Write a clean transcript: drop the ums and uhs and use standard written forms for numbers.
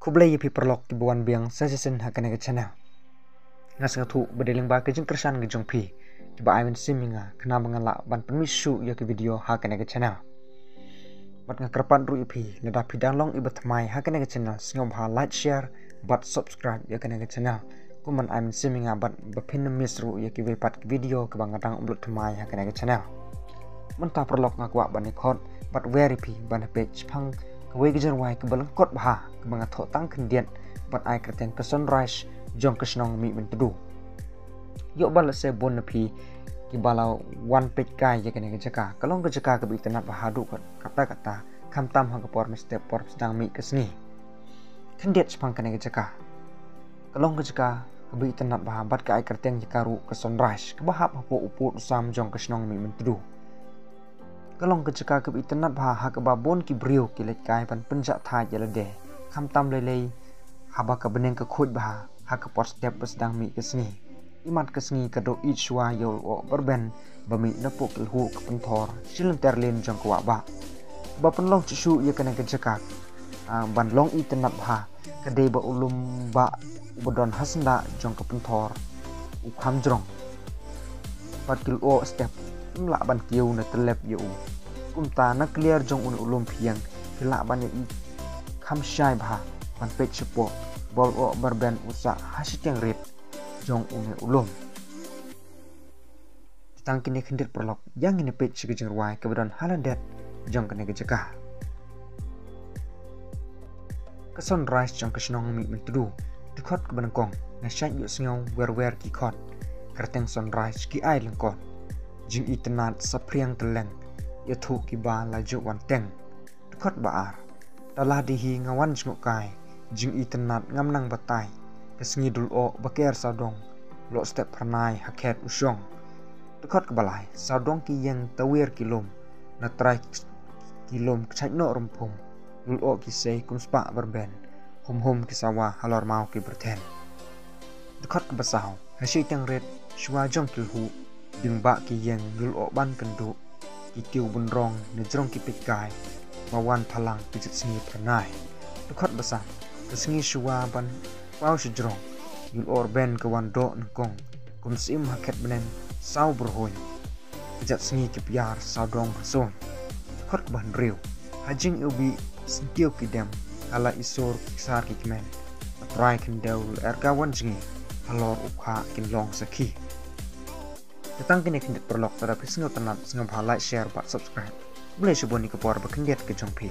khublei pi paralok ki buan biang suggestion hakane ke channel ngas ngatu bedeling ba ke jeng kersan ke jong pi tiba aimen siminga kena mengala ban permisu ya ke video hakane ke channel bat ngakerpan ru ipi leda pidang long ibat mai hakane ke channel sngewbha like share bat subscribe ya kane ke channel kuman aimen siminga bat bepin miss ru ya ke pat video ke bangatang upload mai hakane ke channel mentah paralok ngakwa ban ikot bat very pi ban page phang kawai ke jerwai ke balengkot bah ke bangathok tang kendian bat ai kerten ke sunrise jong ke shnong Mihmyntdu yo bal se bon pi ki balau one page kai ya kene ke jaka kalong ke jaka ke internet bahadu kata kamtam hang ke por step por sedang mi ke sni kendiat sepang kene ke jaka kalong ke jaka ke internet bah bat ke ai kerten jakaru ke sunrise ke bahap hapo uput usam jong ke shnong Mihmyntdu kalong ke jaka ke internet bah ha ke babon ki brio ki let kai pan penjak tha jalade kamtam lelei haba ke beneng ke khut bah ha ke por step sedang mi ke sni imat ke sni ke do ichwa yo berben bami napuk ilhu ke pentor silun terlin jong kwa ba ba penlong chu ye kene ke jaka ban long internet bah ke de ba ulum ba bodon hasnda jong ke pentor u kham jrong pat kil o step la ban kiu na telep yo kumta na clear jong un ulum phiang la ban i kham shai bha ban pet chepo bol o berben usa hasit yang rit jong un ulum tang kini khendet paralok yang ini pet chige jeng ruai ke badan halandet jong kene ke jaka ke sunrise jong ke shnong Mihmyntdu dikot ke banangkong na shat yu sngeu wer ki khot kerteng sunrise ki ai lengkot jing itenat sapriang teleng yathu ki ba laju wan teng dikot baar dalah dihi ngawan jngukai jing itenat ngamnang batai kesngi dul o baker sadong lo step pranai haket usyong dikot ke balai sadong ki yang tawir kilom na trai kilom kchai no rumpum dul o ki sei kumspa berben hum ki sawa halor mau ki berten dikot ke basau hasil yang red shwa jong kilhu ding ba ki yang dul o ban kendu ki tiu bunrong ne jrong ki pikai mawan palang pijit singi pranai dikot basang kesngi shwa ban pau sejrong dul or ben ke wan do ngkong kumsim haket benen sau berhoy pijat singi ki piar saudong hason dikot ban riu hajing ubi sentio ki dem ala isor kisar ki kemen trai kendau ergawan jingi halor ukha kin long sakhi Datang kini kendet paralok pada pisngau tenat sngewbha like share bat subscribe boleh suboni ke por berkendiat ke jong pi